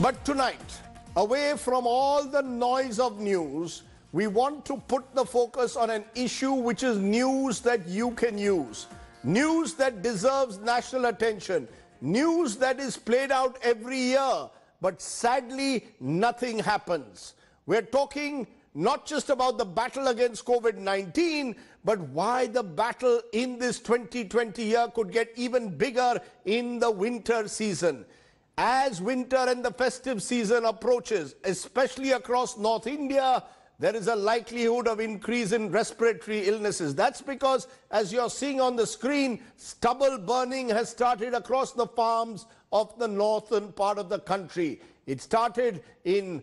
But tonight, away from all the noise of news, we want to put the focus on an issue which is news that you can use. News that deserves national attention. News that is played out every year, but sadly nothing happens. We're talking not just about the battle against COVID-19, but why the battle in this 2020 year could get even bigger in the winter season. As winter and the festive season approaches, especially across North India, there is a likelihood of increase in respiratory illnesses. That's because, as you're seeing on the screen, stubble burning has started across the farms of the northern part of the country. It started in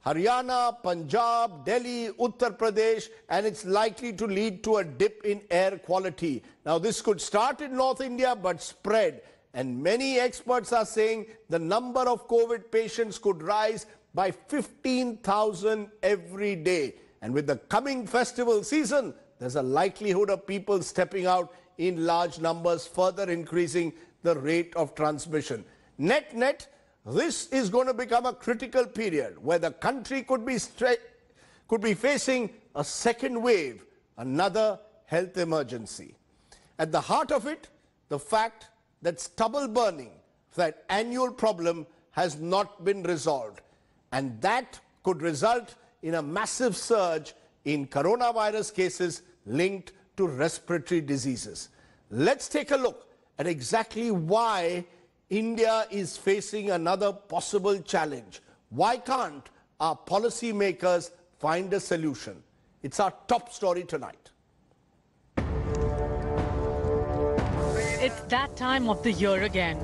Haryana, Punjab, Delhi, Uttar Pradesh, and it's likely to lead to a dip in air quality. Now, this could start in North India but spread. And many experts are saying the number of COVID patients could rise by 15,000 every day. And with the coming festival season, there's a likelihood of people stepping out in large numbers, further increasing the rate of transmission. Net, this is going to become a critical period where the country could be facing a second wave, another health emergency. At the heart of it, the fact that stubble burning, that annual problem, has not been resolved. And that could result in a massive surge in coronavirus cases linked to respiratory diseases. Let's take a look at exactly why India is facing another possible challenge. Why can't our policymakers find a solution? It's our top story tonight. It's that time of the year again.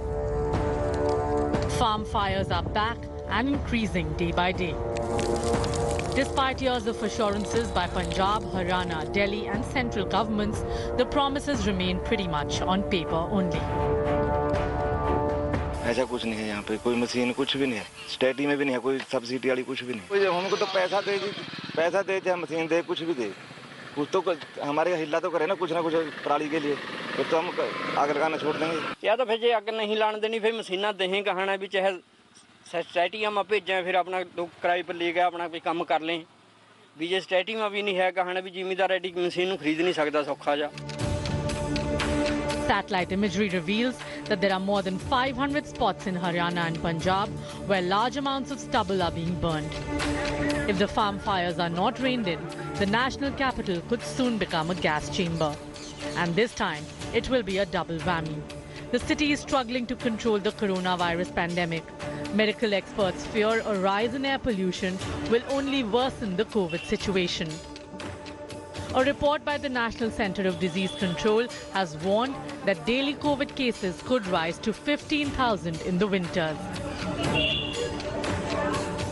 Farm fires are back and increasing day by day. Despite years of assurances by Punjab, Haryana, Delhi and central governments, the promises remain pretty much on paper only. ऐसा कुछ नहीं है यहाँ पे, कोई machine कुछ भी नहीं है, स्टेटी में भी नहीं है, कोई सब्सिडी वाली कुछ भी नहीं। हमको तो पैसा दे चाहे मशीन दे, कुछ भी दे, कुछ तो हमारे हिला तो करे ना कुछ पराली के लिए, तो हम आग लगाना छोड़ देंगे। या तो फिर जे आग नहीं लाने देनी, फिर मशीना दें कहना भी चाहे स्टेटी में भेजें, फिर अपना किराए पर ले गए अपना कोई काम कर लें। भी जे स्टेटी में भी नहीं है कहना भी जिमीदार एडी मशीन खरीद नहीं सकता सौखा जा। Satellite imagery reveals that there are more than 500 spots in Haryana and Punjab where large amounts of stubble are being burned. If the farm fires are not reined in, the national capital could soon become a gas chamber. And this time, it will be a double whammy. The city is struggling to control the coronavirus pandemic. Medical experts fear a rise in air pollution will only worsen the COVID situation. A report by the National Centre of Disease Control has warned that daily COVID cases could rise to 15,000 in the winters.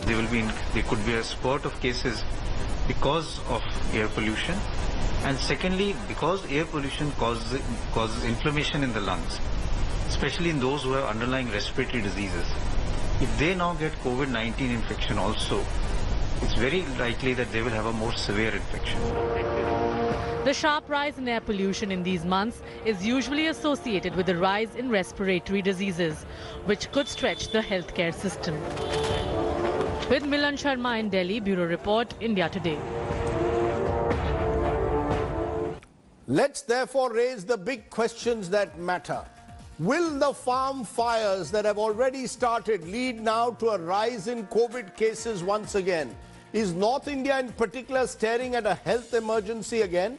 There could be a spurt of cases because of air pollution, and secondly because air pollution causes inflammation in the lungs, especially in those who have underlying respiratory diseases. If they now get COVID-19 infection also, it's very likely that they will have a more severe infection. The sharp rise in air pollution in these months is usually associated with a rise in respiratory diseases, which could stretch the healthcare system. With Milan Sharma in Delhi, Bureau Report, India Today. Let's therefore raise the big questions that matter. Will the farm fires that have already started lead now to a rise in COVID cases once again? Is North India in particular staring at a health emergency again?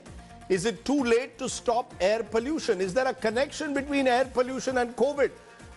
Is it too late to stop air pollution? Is there a connection between air pollution and COVID?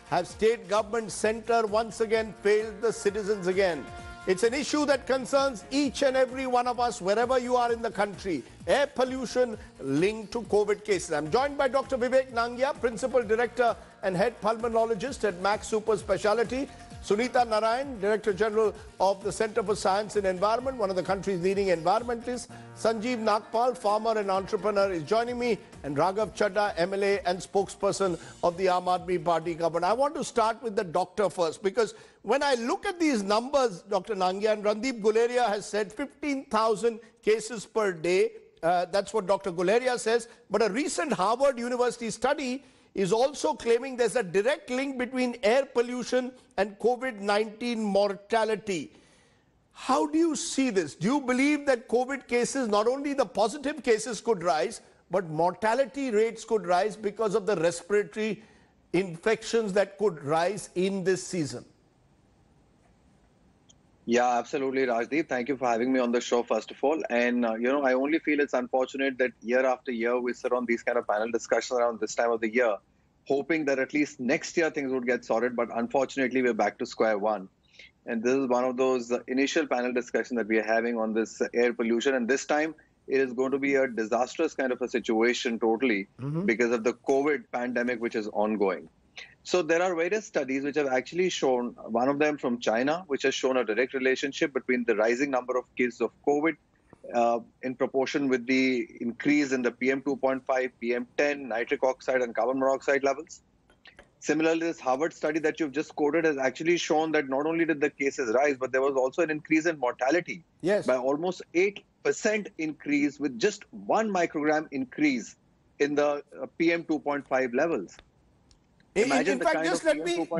Have state government center once again failed the citizens again? It's an issue that concerns each and every one of us wherever you are in the country. Air pollution linked to COVID cases. I'm joined by Dr. Vivek Nangia, Principal Director and Head Pulmonologist at Max Super Speciality. Sunita Narayan, Director General of the Centre for Science and Environment, one of the country's leading environmentalists. Sanjeev Nagpal, farmer and entrepreneur, is joining me. And Raghav Chadha, MLA and spokesperson of the Aam Aadmi Party government. I want to start with the doctor first, because when I look at these numbers, Dr. Nangia, and Rajdeep Guleria has said 15,000 cases per day. That's what Dr. Guleria says. But a recent Harvard University study is also claiming there's a direct link between air pollution and COVID-19 mortality. How do you see this? Do you believe that COVID cases, not only the positive cases could rise, but mortality rates could rise because of the respiratory infections that could rise in this season? Yeah, absolutely, Rajdeep. Thank you for having me on the show, first of all. And, I only feel it's unfortunate that year after year we sit on these kind of panel discussions around this time of the year, hoping that at least next year things would get sorted. But unfortunately, we're back to square one. And this is one of those initial panel discussions that we are having on this air pollution. And this time, it is going to be a disastrous kind of a situation totally because of the COVID pandemic, which is ongoing. So there are various studies which have actually shown, one of them from China, which has shown a direct relationship between the rising number of cases of COVID in proportion with the increase in the PM2.5, PM10, nitric oxide and carbon monoxide levels. Similarly, this Harvard study that you've just quoted has actually shown that not only did the cases rise, but there was also an increase in mortality by almost 8% increase with just 1 microgram increase in the PM2.5 levels. In fact,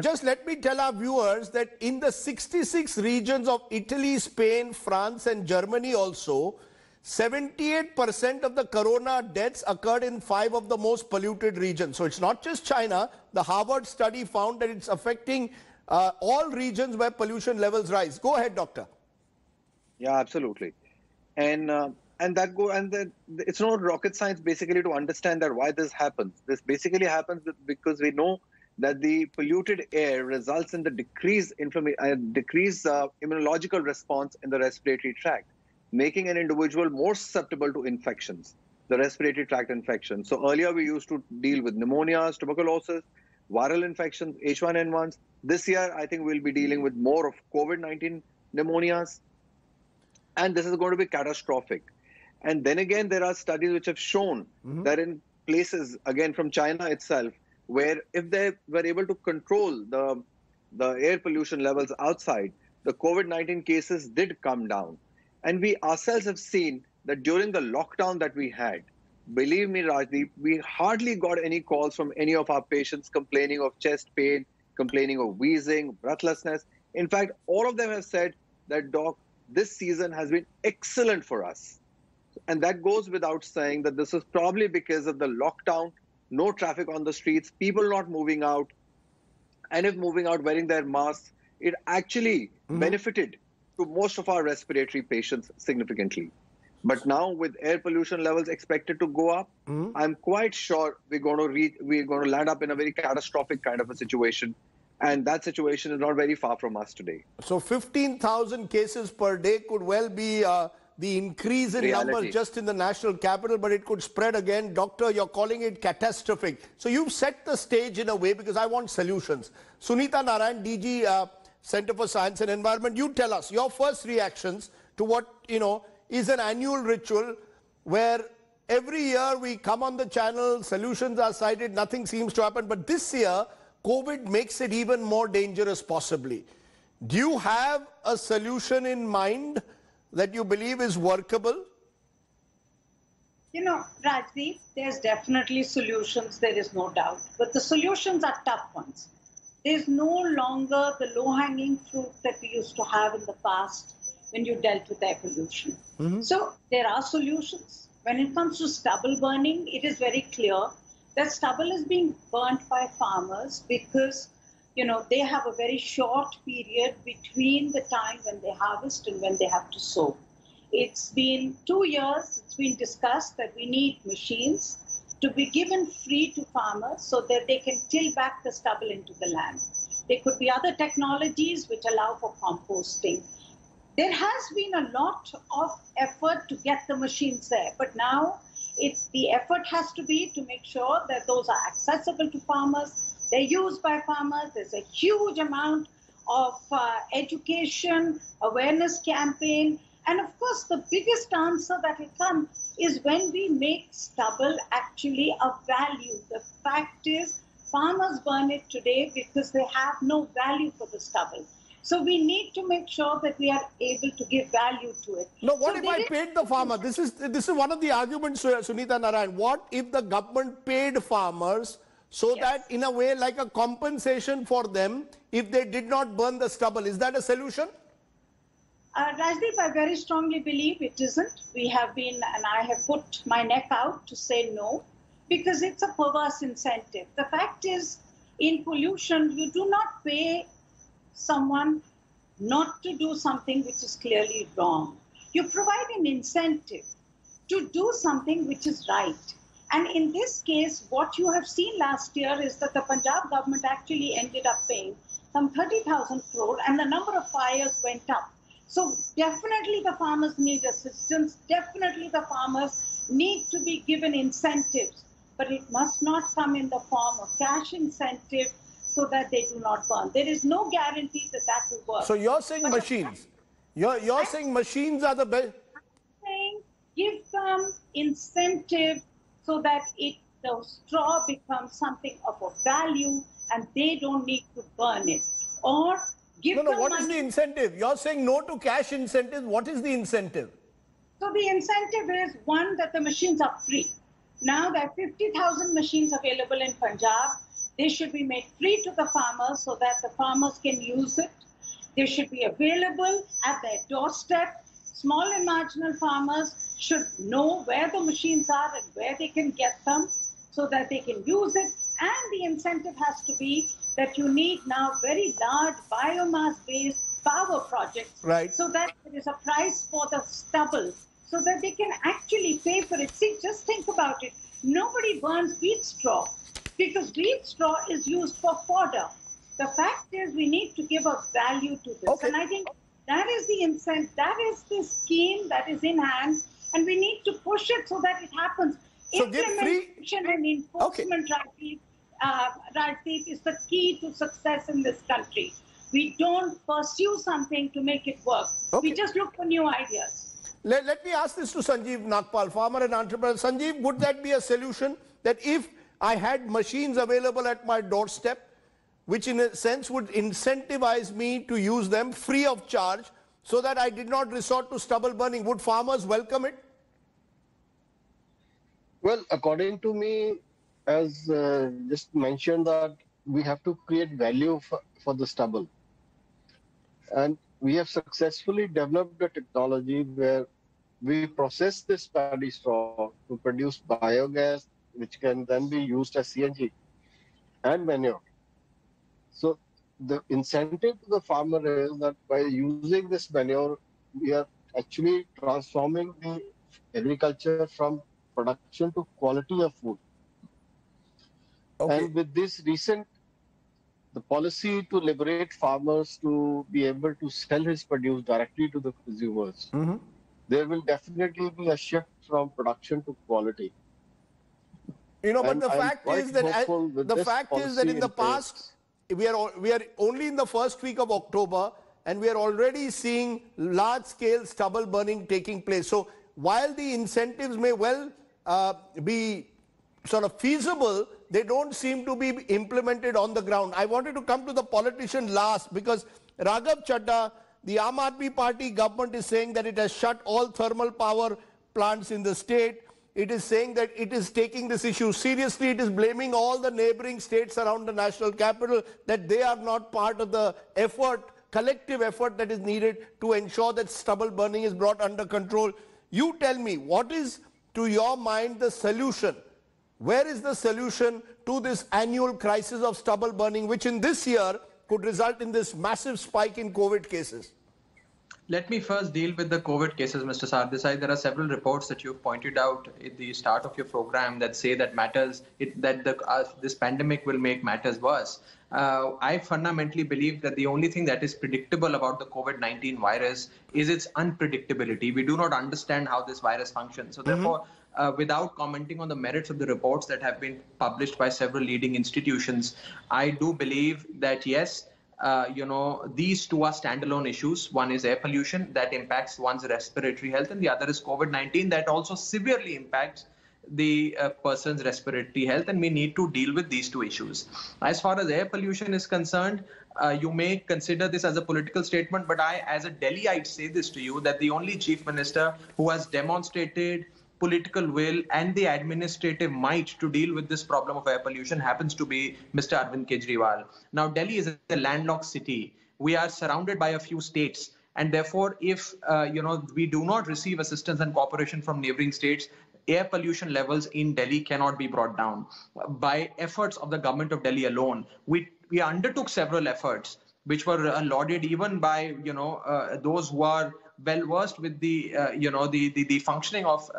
just let me tell our viewers that in the 66 regions of Italy, Spain, France and Germany also, 78% of the corona deaths occurred in 5 of the most polluted regions. So it's not just China. The Harvard study found that it's affecting all regions where pollution levels rise. Go ahead, doctor. Yeah, absolutely. And it's not rocket science basically to understand that why this happens. This basically happens because we know that the polluted air results in the decreased immunological response in the respiratory tract, making an individual more susceptible to infections, the respiratory tract infections. So earlier we used to deal with pneumonias, tuberculosis, viral infections, H1N1s. This year, I think we'll be dealing with more of COVID-19 pneumonias. And this is going to be catastrophic. And then again, there are studies which have shown that in places, again from China itself, where if they were able to control the air pollution levels outside, the COVID-19 cases did come down. And we ourselves have seen that during the lockdown that we had, believe me, Rajdeep, we hardly got any calls from any of our patients complaining of chest pain, complaining of wheezing, breathlessness. In fact, all of them have said that, Doc, this season has been excellent for us. And that goes without saying that this is probably because of the lockdown, no traffic on the streets, people not moving out, and if moving out wearing their masks, it actually benefited to most of our respiratory patients significantly. But now with air pollution levels expected to go up, I'm quite sure we're going to land up in a very catastrophic kind of a situation. And that situation is not very far from us today. So 15,000 cases per day could well be the increase in numbers just in the national capital, but it could spread again. Doctor, you're calling it catastrophic. So you've set the stage in a way because I want solutions. Sunita Narayan, DG Center for Science and Environment, you tell us your first reactions to what, is an annual ritual where every year we come on the channel, solutions are cited, nothing seems to happen. But this year, COVID makes it even more dangerous possibly. Do you have a solution in mind that you believe is workable? Rajdeep, there's definitely solutions, there is no doubt. But the solutions are tough ones. There's no longer the low-hanging fruit that we used to have in the past when you dealt with air pollution. So there are solutions. When it comes to stubble burning, it is very clear that stubble is being burnt by farmers because, they have a very short period between the time when they harvest and when they have to sow. It's been 2 years, it's been discussed that we need machines to be given free to farmers so that they can till back the stubble into the land. There could be other technologies which allow for composting. There has been a lot of effort to get the machines there, but now the effort has to be to make sure that those are accessible to farmers, they're used by farmers. There's a huge amount of education, awareness campaign, and of course the biggest answer that will come is when we make stubble actually a value. The fact is farmers burn it today because they have no value for the stubble. So we need to make sure that we are able to give value to it. No, what if I paid the farmer? This is one of the arguments, Sunita Narayan. What if the government paid farmers so that in a way like a compensation for them if they did not burn the stubble. Is that a solution? Rajdeep, I very strongly believe it isn't. We have been, and I have put my neck out to say no, because it's a perverse incentive. The fact is, in pollution, you do not pay someone not to do something which is clearly wrong. You provide an incentive to do something which is right. And in this case, what you have seen last year is that the Punjab government actually ended up paying some 30,000 crore and the number of fires went up. So definitely the farmers need assistance. Definitely the farmers need to be given incentives, but it must not come in the form of cash incentive so that they do not burn. There is no guarantee that that will work. So you're saying machines. You're saying machines are the best. I'm saying give them incentive so that the straw becomes something of a value and they don't need to burn it. Or give them What money. is the incentive? You're saying no to cash incentives. What is the incentive? So the incentive is, one, that the machines are free. Now there are 50,000 machines available in Punjab. They should be made free to the farmers so that the farmers can use it. They should be available at their doorstep. Small and marginal farmers should know where the machines are and where they can get them so that they can use it. And the incentive has to be that you need now very large biomass-based power projects, right, so that there is a price for the stubble, so that they can actually pay for it. See, just think about it. Nobody burns wheat straw because wheat straw is used for fodder. The fact is we need to give a value to this. Okay. And I think that is the incentive, that is the scheme that is in hand, and we need to push it so that it happens. So give free... Implementation and enforcement, Rajdeep, is the key to success in this country. We don't pursue something to make it work. Okay. We just look for new ideas. Let me ask this to Sanjeev Nagpal, farmer and entrepreneur. Sanjeev, would that be a solution that if I had machines available at my doorstep, which in a sense would incentivize me to use them free of charge so that I did not resort to stubble burning, would farmers welcome it? Well, according to me, as just mentioned, that we have to create value for the stubble. And we have successfully developed a technology where we process this paddy straw to produce biogas, which can then be used as CNG and manure. So the incentive to the farmer is that by using this manure, we are actually transforming the agriculture from production to quality of food. Okay. And with this the policy to liberate farmers to be able to sell his produce directly to the consumers, there will definitely be a shift from production to quality. But the fact is that in the past, we are only in the first week of October and we are already seeing large-scale stubble burning taking place. So while the incentives may well be sort of feasible, they don't seem to be implemented on the ground. I wanted to come to the politician last because Raghav Chadha, the Aam Aadmi Party government, is saying that it has shut all thermal power plants in the state. It is saying that it is taking this issue seriously. It is blaming all the neighboring states around the national capital that they are not part of the effort, collective effort that is needed to ensure that stubble burning is brought under control. You tell me, what is, to your mind, the solution? Where is the solution to this annual crisis of stubble burning, which in this year could result in this massive spike in COVID cases? Let me first deal with the COVID cases, Mr. Sardesai. There are several reports that you've pointed out at the start of your program that say that this pandemic will make matters worse. I fundamentally believe that the only thing that is predictable about the COVID-19 virus is its unpredictability. We do not understand how this virus functions. So therefore, without commenting on the merits of the reports that have been published by several leading institutions, I do believe that yes, these two are standalone issues. One is air pollution that impacts one's respiratory health, and the other is COVID-19 that also severely impacts the person's respiratory health, and we need to deal with these two issues. As far as air pollution is concerned, you may consider this as a political statement, but I, as a Delhiite, say this to you, that the only chief minister who has demonstrated political will and the administrative might to deal with this problem of air pollution happens to be Mr. Arvind Kejriwal. Now, Delhi is a landlocked city. We are surrounded by a few states. And therefore, if we do not receive assistance and cooperation from neighboring states, air pollution levels in Delhi cannot be brought down by efforts of the government of Delhi alone. We undertook several efforts, which were lauded even by those who are well versed with the functioning of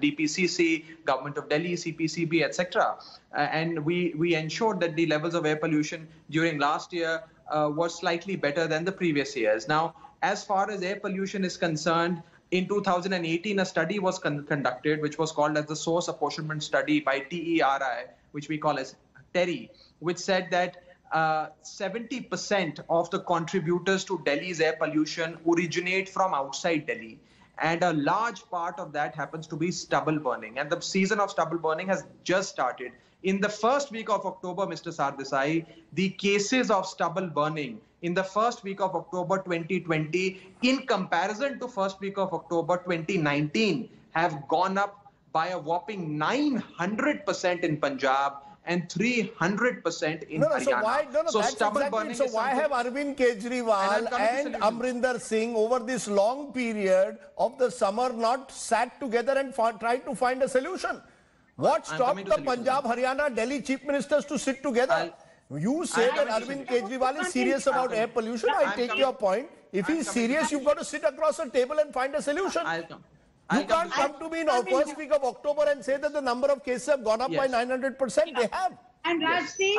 DPCC, Government of Delhi, CPCB, etc. And we ensured that the levels of air pollution during last year was slightly better than the previous years. Now, as far as air pollution is concerned, in 2018, a study was conducted, which was called as the Source Apportionment Study by TERI, which we call as TERI, which said that 70% of the contributors to Delhi's air pollution originate from outside Delhi. And a large part of that happens to be stubble burning. And the season of stubble burning has just started. In the first week of October, Mr. Sardesai, the cases of stubble burning in the first week of October 2020, in comparison to first week of October 2019, have gone up by a whopping 900% in Punjab and 300% in Haryana. So stubble burning. So why have Arvind Kejriwal and Amrinder Singh over this long period of the summer not sat together and tried to find a solution? What stopped the Punjab, Haryana, Delhi chief ministers to sit together? You say that Arvind Kejriwal is serious about air pollution. I take your point. If he's serious, you've got to sit across a table and find a solution. You can't come to me in the first week of October and say that the number of cases have gone up by 900%. They have. And Rajdeep,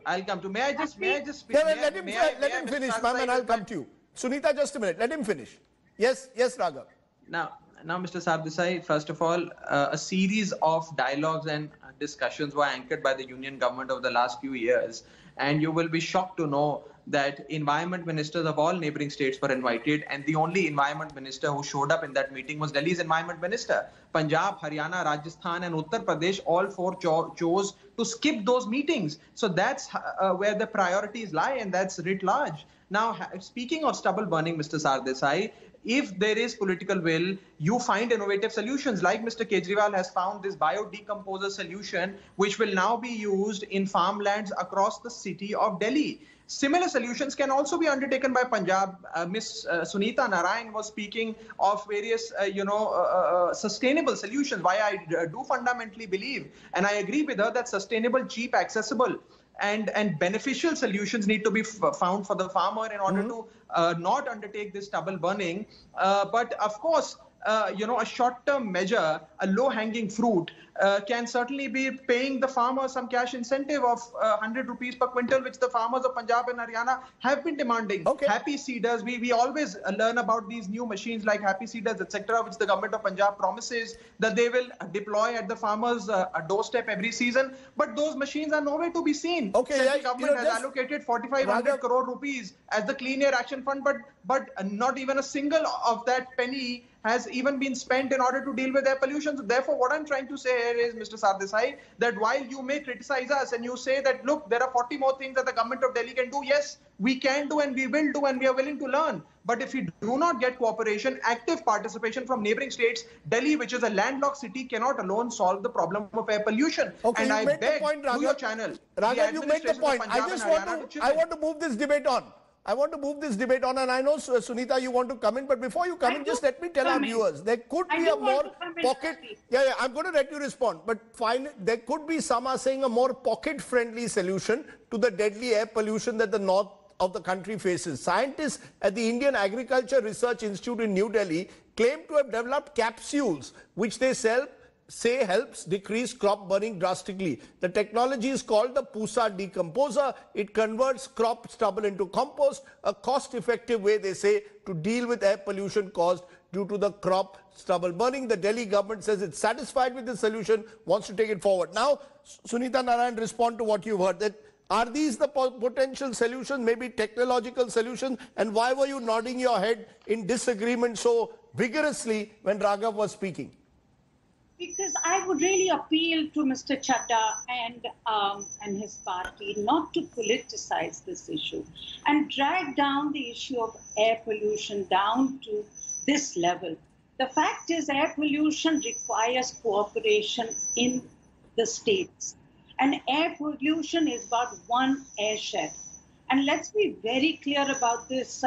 I'll come to. May I just let him finish, ma'am, and I'll come to you. Sunita, just a minute. Let him finish. Yes, Raghav. Now, Mr. Sardesai, first of all, a series of dialogues and discussions were anchored by the union government over the last few years. And you will be shocked to know that environment ministers of all neighboring states were invited. And the only environment minister who showed up in that meeting was Delhi's environment minister. Punjab, Haryana, Rajasthan and Uttar Pradesh, all four chose to skip those meetings. So that's where the priorities lie, and that's writ large. Now, speaking of stubble burning, Mr. Sardesai, if there is political will, you find innovative solutions like Mr. Kejriwal has found this biodecomposer solution, which will now be used in farmlands across the city of Delhi. Similar solutions can also be undertaken by Punjab. Ms. Sunita Narayan was speaking of various, sustainable solutions. Why I do fundamentally believe, and I agree with her, that sustainable, cheap, accessible and beneficial solutions need to be found for the farmer in order to not undertake this stubble burning. But of course, a short-term measure, a low-hanging fruit, can certainly be paying the farmer some cash incentive of 100 rupees per quintal, which the farmers of Punjab and Haryana have been demanding. Happy Seeders, we always learn about these new machines like Happy Seeders, etc., which the government of Punjab promises that they will deploy at the farmer's doorstep every season. But those machines are nowhere to be seen. The government has allocated 4,500 crore rupees as the Clean Air Action Fund, but not even a single of that penny has even been spent in order to deal with air pollution. So therefore, what I'm trying to say here is, Mr. Sardesai, that while you may criticize us and you say that, look, there are 40 more things that the government of Delhi can do, yes, we can do and we will do and we are willing to learn. But if we do not get cooperation, active participation from neighboring states, Delhi, which is a landlocked city, cannot alone solve the problem of air pollution. And I beg through your channel, Raghav, you make the point. I want to move this debate on. And I know, Sunita, you want to come in, but before you come in, just let me tell our viewers, there could be a more pocket... I'm going to let you respond, but there could be, some are saying, a more pocket-friendly solution to the deadly air pollution that the north of the country faces. Scientists at the Indian Agriculture Research Institute in New Delhi claim to have developed capsules, which they say helps decrease crop burning drastically. The technology is called the Pusa decomposer. It converts crop stubble into compost, a cost-effective way, they say, to deal with air pollution caused due to the crop stubble burning. The Delhi government says it's satisfied with the solution, wants to take it forward. Now, Sunita Narayan, respond to what you've heard. That are these the potential solutions, maybe technological solutions? And why were you nodding your head in disagreement so vigorously when Raghav was speaking? Because I would really appeal to Mr. Chadda and his party not to politicize this issue and drag down the issue of air pollution down to this level. The fact is air pollution requires cooperation in the states. And air pollution is about one airshed. And let's be very clear about this,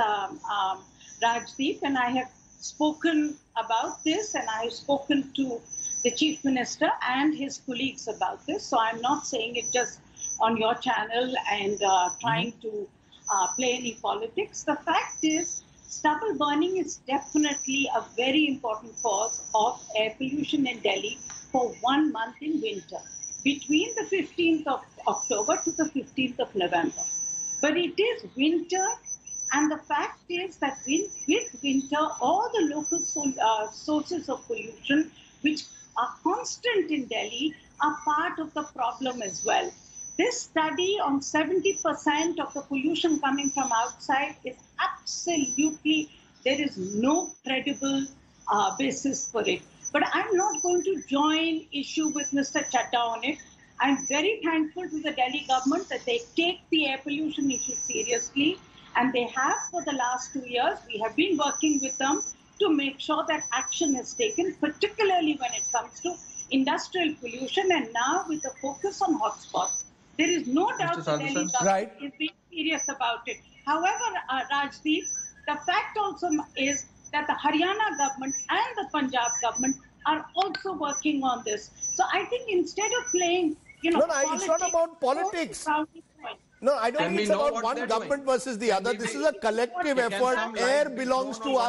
Rajdeep, and I have spoken about this, and I have spoken to the Chief Minister and his colleagues about this. So I'm not saying it just on your channel and trying to play any politics. The fact is, stubble burning is definitely a very important cause of air pollution in Delhi for 1 month in winter, between the 15th of October to the 15th of November. But it is winter, and the fact is that with winter, all the local sources of pollution, which are constant in Delhi, are part of the problem as well. This study on 70% of the pollution coming from outside is absolutely, there is no credible basis for it. But I'm not going to join issue with Mr. Chadda on it. I'm very thankful to the Delhi government that they take the air pollution issue seriously, and they have for the last 2 years. We have been working with them to make sure that action is taken, particularly when it comes to industrial pollution, and now with the focus on hotspots. There is no doubt that Delhi government is being serious about it. However, Rajdeep, the fact also is that the Haryana government and the Punjab government are also working on this. So I think instead of playing, no, it's not about politics. No, I don't think it's about one government versus the other. This is a collective effort. Air belongs to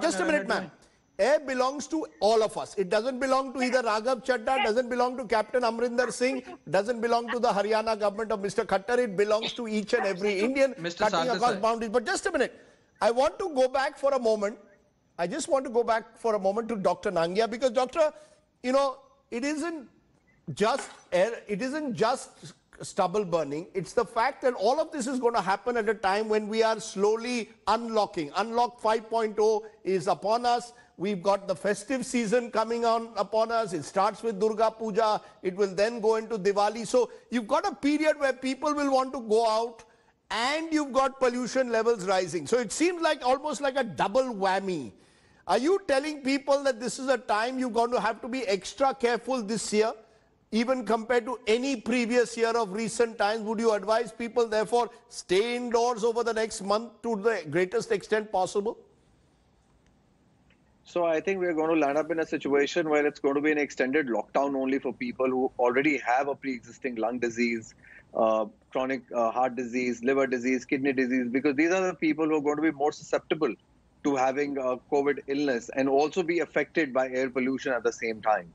just a minute, ma'am. Air belongs to all of us. It doesn't belong to either Raghav Chadda, doesn't belong to Captain Amrinder Singh, doesn't belong to the Haryana government of Mr. Khattar. It belongs to each and every Indian cutting across boundaries. But just a minute. I want to go back for a moment. I just want to go back for a moment to Dr. Nangia, because Doctor, it isn't just air, it isn't just stubble burning. It's the fact that all of this is going to happen at a time when we are slowly unlocking. Unlock 5.0 is upon us. We've got the festive season coming on upon us. It starts with Durga Puja. It will then go into Diwali. So you've got a period where people will want to go out, and you've got pollution levels rising. So it seems like almost like a double whammy. Are you telling people that this is a time you're going to have to be extra careful this year, even compared to any previous year of recent times? Would you advise people, therefore, stay indoors over the next month to the greatest extent possible? So I think we're going to land up in a situation where it's going to be an extended lockdown only for people who already have a pre-existing lung disease, chronic heart disease, liver disease, kidney disease, because these are the people who are going to be more susceptible to having COVID illness and also be affected by air pollution at the same time.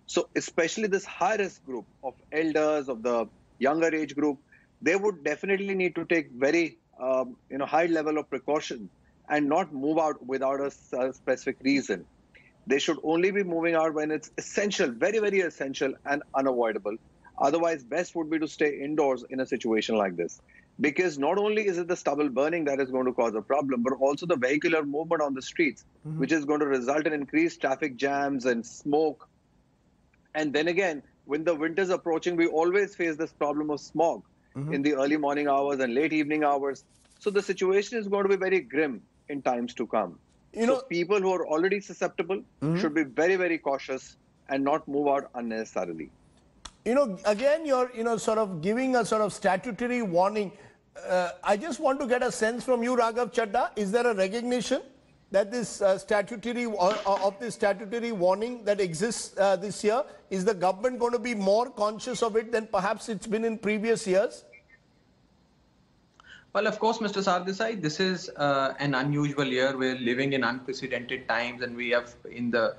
So especially this high-risk group of elders, of the younger age group, they would definitely need to take very high level of precaution and not move out without a specific reason. They should only be moving out when it's essential, very, very essential and unavoidable. Otherwise, best would be to stay indoors in a situation like this. Because not only is it the stubble burning that is going to cause a problem, but also the vehicular movement on the streets, which is going to result in increased traffic jams and smoke. And then again, when the winter's approaching, we always face this problem of smog in the early morning hours and late evening hours. So the situation is going to be very grim in times to come. So people who are already susceptible should be very, very cautious and not move out unnecessarily. Again, you're, sort of giving a sort of statutory warning. I just want to get a sense from you, Raghav Chadda. Is there a recognition that this statutory warning that exists this year? Is the government going to be more conscious of it than perhaps it's been in previous years? Well, of course, Mr. Sardesai, this is an unusual year. We're living in unprecedented times, and we have in the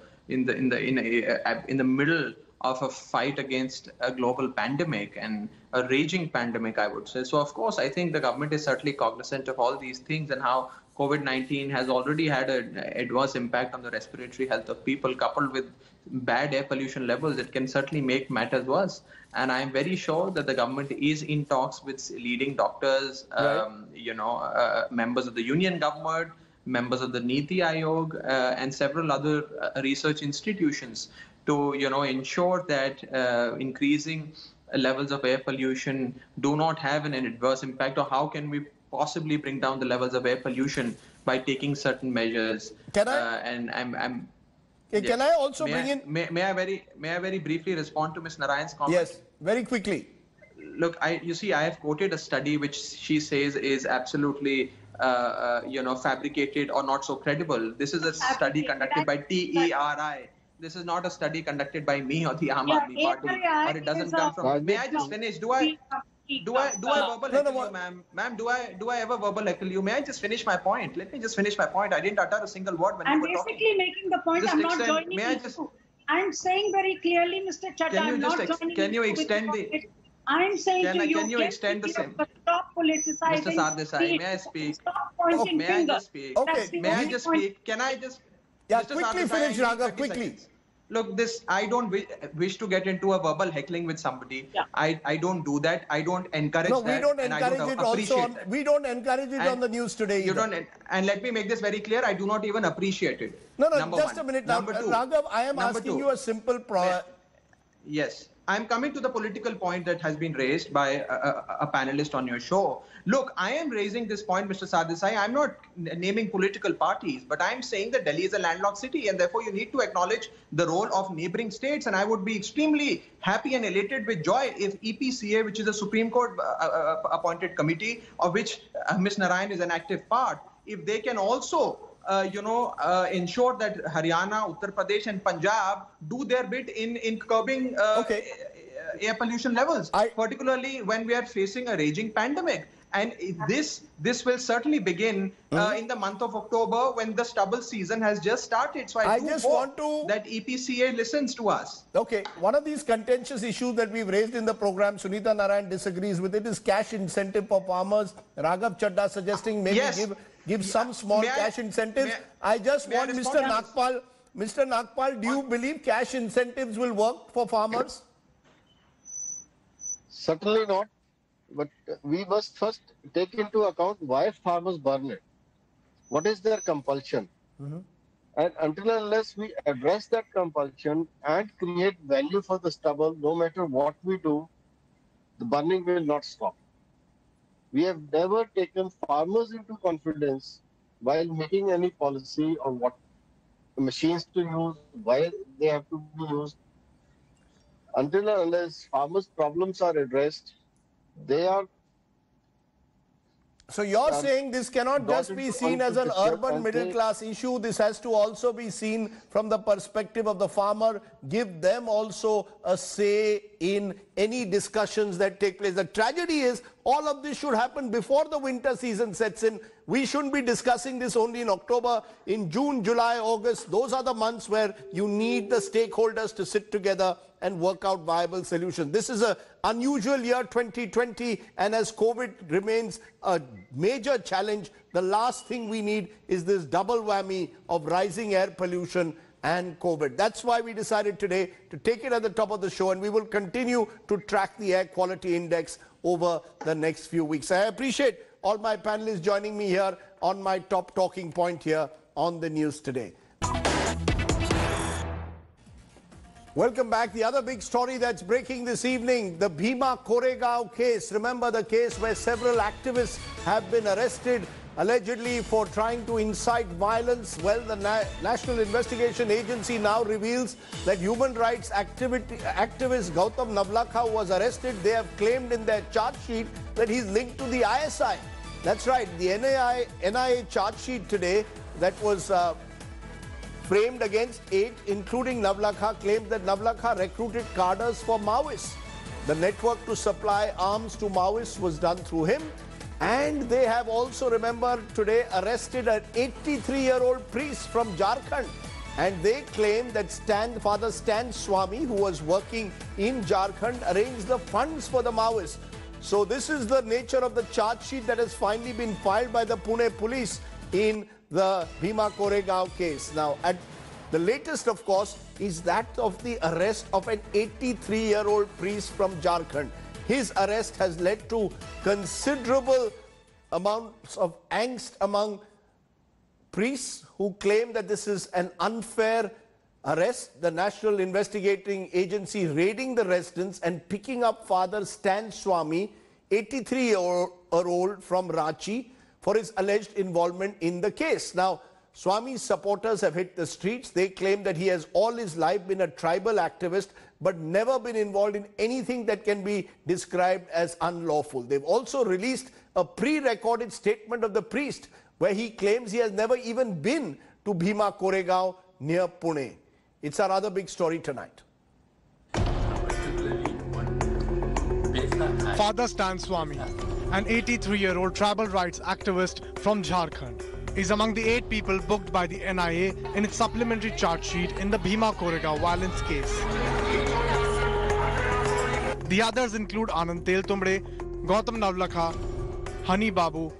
middle of a fight against a global pandemic and a raging pandemic, I would say. So, of course, I think the government is certainly cognizant of all these things and how COVID-19 has already had an adverse impact on the respiratory health of people, coupled with bad air pollution levels. It can certainly make matters worse. And I'm very sure that the government is in talks with leading doctors, members of the union government, members of the Niti Aayog, and several other research institutions to, ensure that increasing levels of air pollution do not have an adverse impact, or how can we possibly bring down the levels of air pollution by taking certain measures. Can I? And Can I also bring in? May I very briefly respond to Ms. Narayan's comment? Yes, very quickly. Look, you see, I have quoted a study which she says is absolutely, fabricated or not so credible. This is a study conducted by TERI. This is not a study conducted by me or the Aam Aadmi Party, or it doesn't come from. May I just finish? Do I verbal heckle you, ma'am? Ma'am, do I ever verbal heckle you? May I just finish my point? Let me just finish my point. I didn't utter a single word when you were talking. I'm basically making the point. I'm not joining you. I'm saying very clearly, Mr. Chadha, I'm not joining you. Can you extend the? I'm saying to you, can you extend the same? Stop politicizing. Mr. Sardesai, may I speak? Stop pointing May I just speak? Okay. May I just speak? Can I just? Yeah, Mr. quickly Sardesai, finish, Raghav, quickly. Seconds. Look, I don't wish to get into a verbal heckling with somebody. Yeah. I don't do that. I don't encourage that. No, we don't encourage it also. We don't encourage it on the news today. You don't. And let me make this very clear. I do not even appreciate it. No, just a minute. Number two. Raghav, I am asking you a simple Yes. I'm coming to the political point that has been raised by a panelist on your show. Look, I am raising this point, Mr. Sardesai. I'm not naming political parties, but I'm saying that Delhi is a landlocked city, and therefore you need to acknowledge the role of neighboring states. And I would be extremely happy and elated with joy if EPCA, which is a Supreme Court appointed committee, of which Ms. Narayan is an active part, if they can also ensure that Haryana, Uttar Pradesh and Punjab do their bit in curbing air pollution levels, particularly when we are facing a raging pandemic. And this will certainly begin in the month of October, when the stubble season has just started. So I just want that EPCA listens to us. Okay, one of these contentious issues that we've raised in the program, Sunita Narayan disagrees with it, is cash incentive for farmers. Raghav Chadha suggesting maybe give some small cash incentives. I just want Mr. Nagpal. Mr. Nagpal, do you believe cash incentives will work for farmers? Certainly not. But we must first take into account why farmers burn it. What is their compulsion? And until and unless we address that compulsion and create value for the stubble, no matter what we do, the burning will not stop. We have never taken farmers into confidence while making any policy on what machines to use, why they have to be used. Until and unless farmers' problems are addressed, they are. So you're saying this cannot just be seen as an urban middle class issue. This has to also be seen from the perspective of the farmer. Give them also a say in any discussions that take place. The tragedy is all of this should happen before the winter season sets in. We shouldn't be discussing this only in October. In June, July, August, those are the months where you need the stakeholders to sit together and work out viable solutions. This is an unusual year, 2020, and as COVID remains a major challenge, the last thing we need is this double whammy of rising air pollution and COVID. That's why we decided today to take it at the top of the show, and we will continue to track the air quality index over the next few weeks. I appreciate all my panelists joining me here on my top talking point here on the news today. Welcome back. The other big story that's breaking this evening, the Bhima Koregaon case. Remember the case where several activists have been arrested allegedly for trying to incite violence. Well, the National Investigation Agency now reveals that human rights activist Gautam Navlakha was arrested. They have claimed in their charge sheet that he's linked to the ISI. That's right. The NIA charge sheet today that was framed against 8, including Navlakha, claimed that Navlakha recruited cadres for Maoists. The network to supply arms to Maoists was done through him. And they have also, remember, today arrested an 83-year-old priest from Jharkhand. And they claim that Father Stan Swami, who was working in Jharkhand, arranged the funds for the Maoists. So this is the nature of the charge sheet that has finally been filed by the Pune police in the Bhima Koregaon case. Now, at the latest, of course, is that of the arrest of an 83-year-old priest from Jharkhand. His arrest has led to considerable amounts of angst among priests who claim that this is an unfair arrest. The National Investigating Agency raiding the residence and picking up Father Stan Swami, 83-year-old from Ranchi, for his alleged involvement in the case. Now, Swami's supporters have hit the streets. They claim that he has all his life been a tribal activist but never been involved in anything that can be described as unlawful. They've also released a pre-recorded statement of the priest where he claims he has never even been to Bhima Koregaon near Pune. It's our other big story tonight. Father Stan Swami, an 83-year-old tribal rights activist from Jharkhand, is among the 8 people booked by the NIA in its supplementary charge sheet in the Bhima Koregaon violence case. The others include Anand Teltumbre, Gautam Navlakha, Hani Babu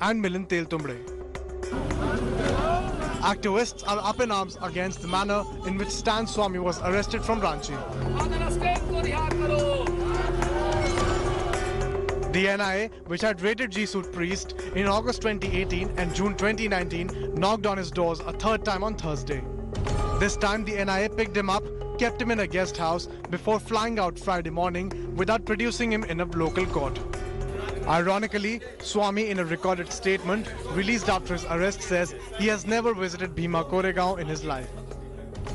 and Milind Teltumbre. Activists are up in arms against the manner in which Stan Swami was arrested from Ranchi. The NIA, which had raided Jesuit priest in August 2018 and June 2019, knocked on his doors a third time on Thursday. This time the NIA picked him up, kept him in a guest house before flying out Friday morning without producing him in a local court. Ironically, Swami, in a recorded statement released after his arrest, says he has never visited Bhima Koregaon in his life.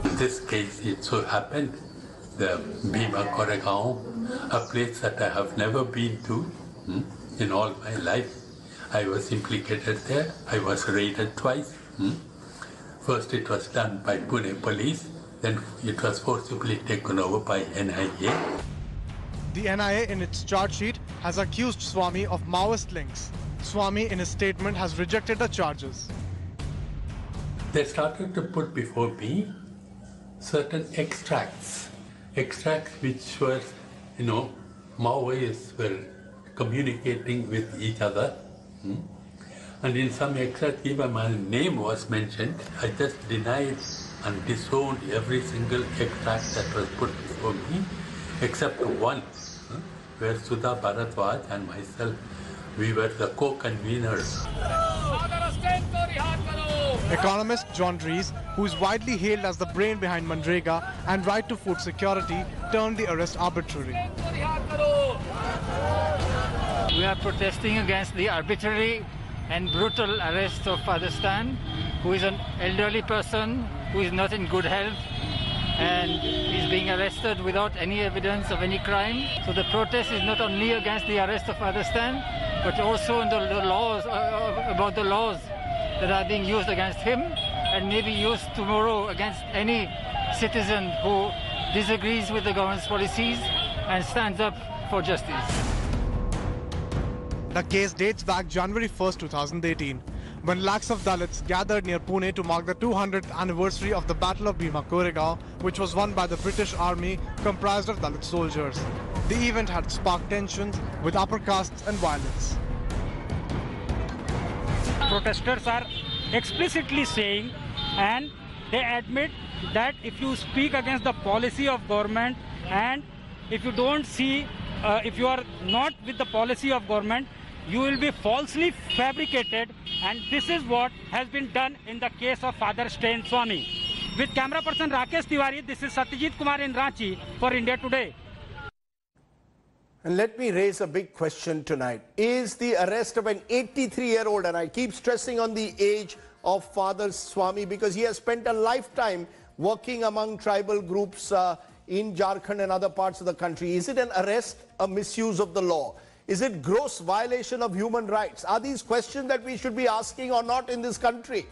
In this case, it so happened the Bhima Koregaon, a place that I have never been to in all my life. I was implicated there. I was raided twice. First it was done by Pune police, then it was forcibly taken over by NIA. The NIA in its charge sheet has accused Swami of Maoist links. Swami in his statement has rejected the charges. They started to put before me certain extracts which were, Maoists were communicating with each other. And in some extracts, even my name was mentioned. I just denied and disowned every single extract that was put before me, except one, where Sudha Bharadwaj and myself, we were the co-conveners. Economist John Rees, who is widely hailed as the brain behind Manrega and Right to Food Security, turned the arrest arbitrary. We are protesting against the arbitrary and brutal arrest of Father Stan, who is an elderly person who is not in good health and is being arrested without any evidence of any crime. So the protest is not only against the arrest of Father Stan, but also in the laws, about the laws that are being used against him and may be used tomorrow against any citizen who disagrees with the government's policies and stands up for justice. The case dates back January 1st, 2018, when lakhs of Dalits gathered near Pune to mark the 200th anniversary of the Battle of Bhima Koregaon, which was won by the British Army comprised of Dalit soldiers. The event had sparked tensions with upper castes and violence. Protesters are explicitly saying, and they admit, that if you speak against the policy of government and if you don't see, if you are not with the policy of government, you will be falsely fabricated, and this is what has been done in the case of Father Stan Swami. With camera person Rakesh Tiwari, this is Satyajit Kumar in Ranchi for India Today. And let me raise a big question tonight. Is the arrest of an 83-year-old, and I keep stressing on the age of Father Swami because he has spent a lifetime working among tribal groups in Jharkhand and other parts of the country, is it an arrest, a misuse of the law? Is it gross violation of human rights? Are these questions that we should be asking or not in this country?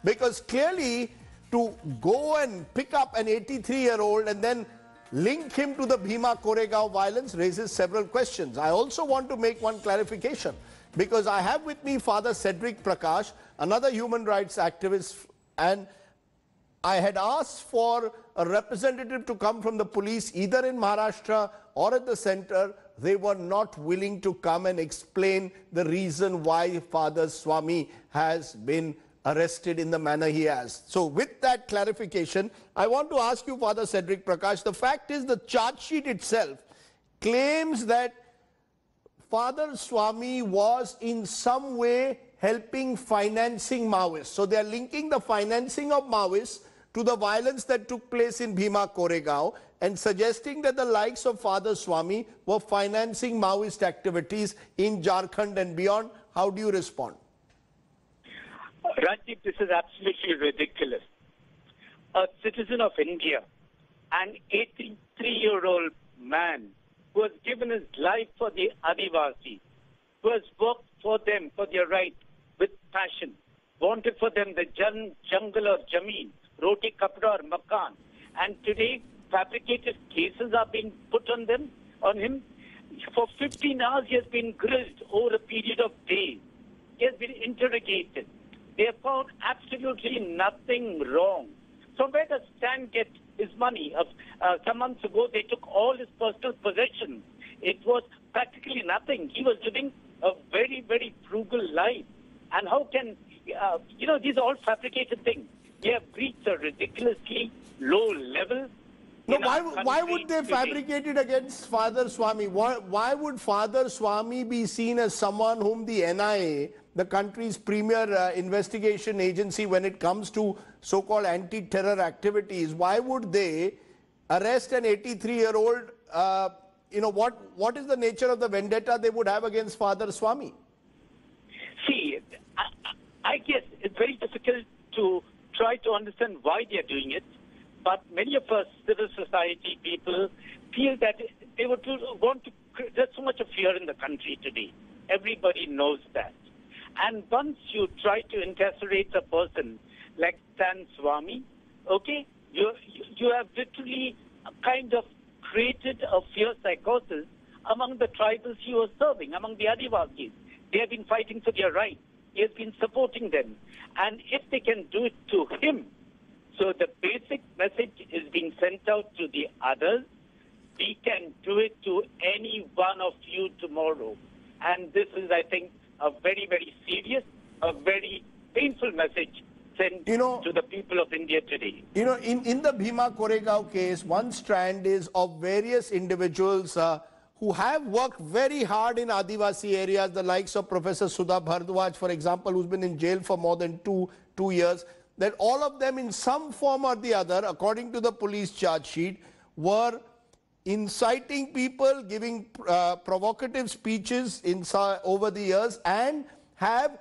Because clearly, to go and pick up an 83-year-old and then link him to the Bhima Koregaon violence raises several questions. I also want to make one clarification, because I have with me Father Cedric Prakash, another human rights activist, and I had asked for a representative to come from the police either in Maharashtra or at the center. They were not willing to come and explain the reason why Father Swami has been arrested in the manner he has. So with that clarification, I want to ask you, Father Cedric Prakash, the fact is the charge sheet itself claims that Father Swami was in some way helping financing Maoists. So they are linking the financing of Maoists to the violence that took place in Bhima Koregaon and suggesting that the likes of Father Swami were financing Maoist activities in Jharkhand and beyond. How do you respond? Rajdeep, this is absolutely ridiculous. A citizen of India, an 83-year-old man who has given his life for the Adivasi, who has worked for them, for their right, with passion, wanted for them the jungle or jameen, roti kapda or makan, and today fabricated cases are being put on him. For 15 hours he has been grilled over a period of days. He has been interrogated. They have found absolutely nothing wrong. So where does Stan get his money? Some months ago they took all his personal possessions. It was practically nothing. He was living a very, very frugal life. And how can, these are all fabricated things. They have reached a ridiculously low level. No, why would they fabricate it against Father Swami? Why would Father Swami be seen as someone whom the NIA, the country's premier investigation agency when it comes to so-called anti-terror activities, why would they arrest an 83-year-old? What is the nature of the vendetta they would have against Father Swami? See, I guess it's very difficult to try to understand why they are doing it. But many of us civil society people feel that they would want to. There's so much of fear in the country today. Everybody knows that. And once you try to incarcerate a person like Stan Swami, okay, you have literally kind of created a fear psychosis among the tribals you are serving, among the Adivasis. They have been fighting for their rights. He has been supporting them. And if they can do it to him, so the basic message is being sent out to the others. We can do it to any one of you tomorrow. And this is, I think, a very, very serious, a very painful message sent to the people of India today. In the Bhima Koregaon case, one strand is of various individuals who have worked very hard in Adivasi areas, the likes of Professor Sudha Bhardwaj, for example, who's been in jail for more than two years, that all of them in some form or the other, according to the police charge sheet, were inciting people, giving provocative speeches over the years, and have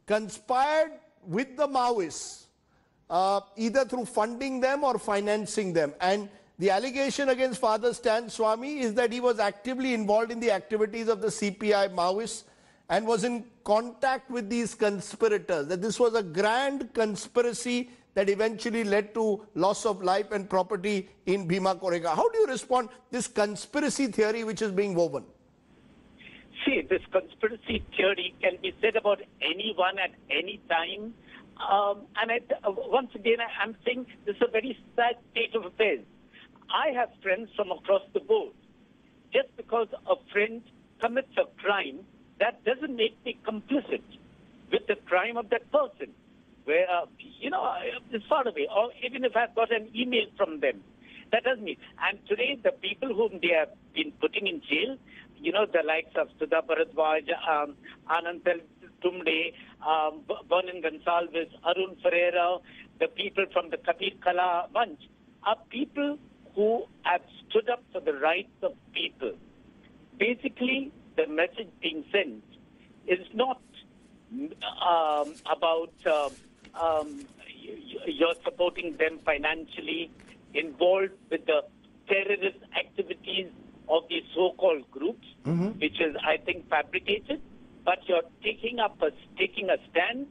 conspired with the Maoists, either through funding them or financing them. And the allegation against Father Stan Swami is that he was actively involved in the activities of the CPI Maoists and was in contact with these conspirators, that this was a grand conspiracy that eventually led to loss of life and property in Bhima Koregaon. How do you respond to this conspiracy theory which is being woven? See, this conspiracy theory can be said about anyone at any time. Once again, I'm saying this is a very sad state of affairs. I have friends from across the board. Just because a friend commits a crime, that doesn't make me complicit with the crime of that person. Where, it's far away. Or even if I've got an email from them, that doesn't mean. And today, the people whom they have been putting in jail, the likes of Sudha Bharadwaj, Anantal Tumde, Vernon Gonsalves, Arun Ferreira, the people from the Kabir Kala bunch, are people who have stood up for the rights of people. Basically, the message being sent is not about you're supporting them financially, involved with the terrorist activities of these so-called groups, which is, I think, fabricated, but you're taking a stand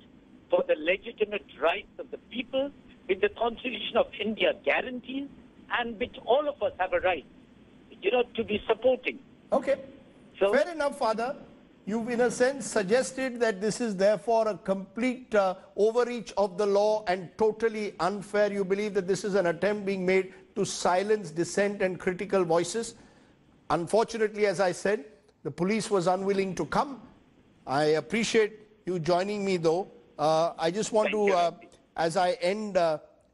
for the legitimate rights of the people, which the Constitution of India guarantees, and which all of us have a right, to be supporting. Okay. So, fair enough, Father. You've, in a sense, suggested that this is therefore a complete overreach of the law and totally unfair. You believe that this is an attempt being made to silence dissent and critical voices. Unfortunately, as I said, the police was unwilling to come. I appreciate you joining me, though. I just want to, as I end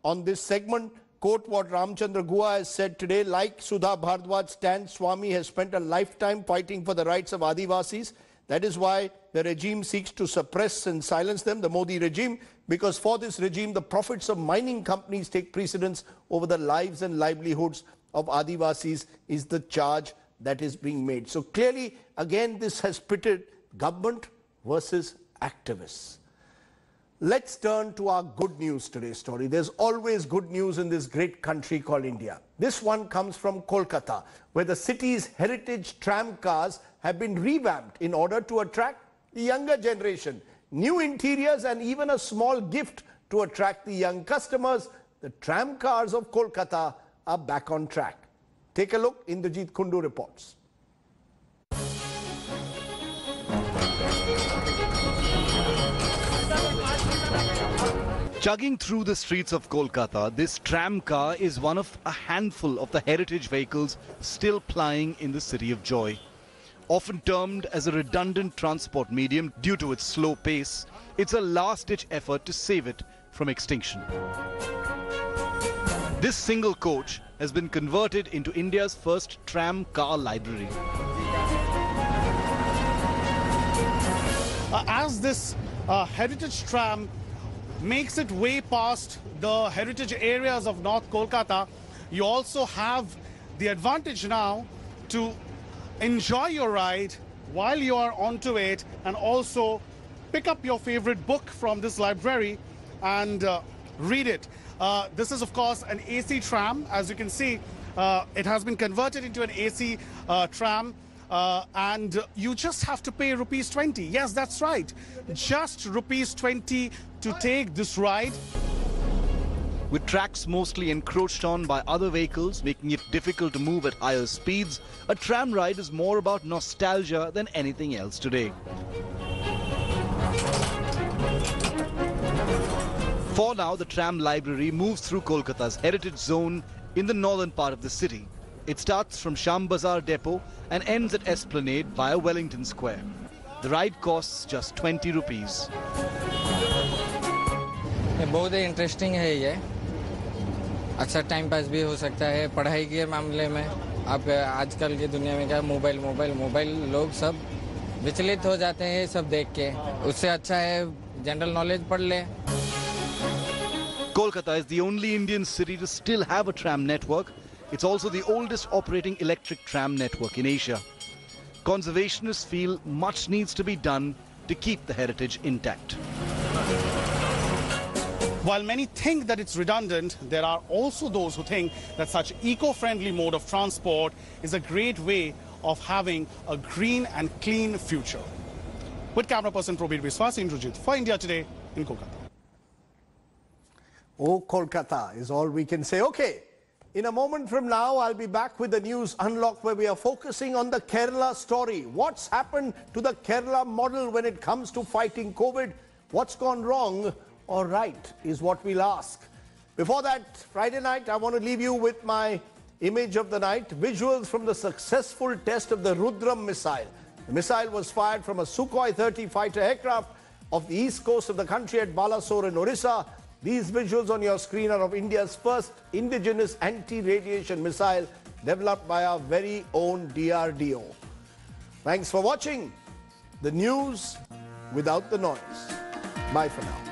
on this segment, quote what Ramchandra Guha has said today: like Sudha Bhardwaj, Stan Swami has spent a lifetime fighting for the rights of Adivasis. That is why the regime seeks to suppress and silence them, the Modi regime, because for this regime, the profits of mining companies take precedence over the lives and livelihoods of Adivasis, is the charge that is being made. So clearly, again, this has pitted government versus activists. Let's turn to our good news today story. There's always good news in this great country called India. This one comes from Kolkata, where the city's heritage tram cars have been revamped in order to attract the younger generation. New interiors and even a small gift to attract the young customers. The tram cars of Kolkata are back on track. Take a look. Indrajit Kundu reports. Chugging through the streets of Kolkata, this tram car is one of a handful of the heritage vehicles still plying in the City of Joy. Often termed as a redundant transport medium due to its slow pace, it's a last-ditch effort to save it from extinction. This single coach has been converted into India's first tram car library. As this heritage tram makes it way past the heritage areas of North Kolkata, you also have the advantage now to enjoy your ride while you are onto it and also pick up your favorite book from this library and read it. This is of course an AC tram. As you can see, it has been converted into an AC tram. And you just have to pay rupees 20. Yes, that's right. Just rupees 20 to take this ride. With tracks mostly encroached on by other vehicles, making it difficult to move at higher speeds, a tram ride is more about nostalgia than anything else today. For now, the tram library moves through Kolkata's heritage zone in the northern part of the city. It starts from Sham Bazaar depot and ends at Esplanade via Wellington Square. The ride costs just 20 rupees. बहुत ही interesting है ये. अच्छा time pass भी हो सकता है. पढ़ाई के मामले में आप आजकल की दुनिया में क्या मोबाइल लोग सब विचलित हो जाते हैं सब देख के. उससे अच्छा है जनरल नॉलेज पढ़ ले. Kolkata is the only Indian city to still have a tram network. It's also the oldest operating electric tram network in Asia. Conservationists feel much needs to be done to keep the heritage intact. While many think that it's redundant, there are also those who think that such eco-friendly mode of transport is a great way of having a green and clean future. With camera person Probir Biswas, Indrajit for India Today in Kolkata. Oh, Kolkata is all we can say. Okay. In a moment from now, I'll be back with the News Unlock, where we are focusing on the Kerala story. What's happened to the Kerala model when it comes to fighting COVID? What's gone wrong or right is what we'll ask. Before that, Friday night, I want to leave you with my image of the night. Visuals from the successful test of the Rudram missile. The missile was fired from a Sukhoi 30 fighter aircraft off the east coast of the country at Balasore in Orissa. These visuals on your screen are of India's first indigenous anti-radiation missile developed by our very own DRDO. Thanks for watching the news without the noise. Bye for now.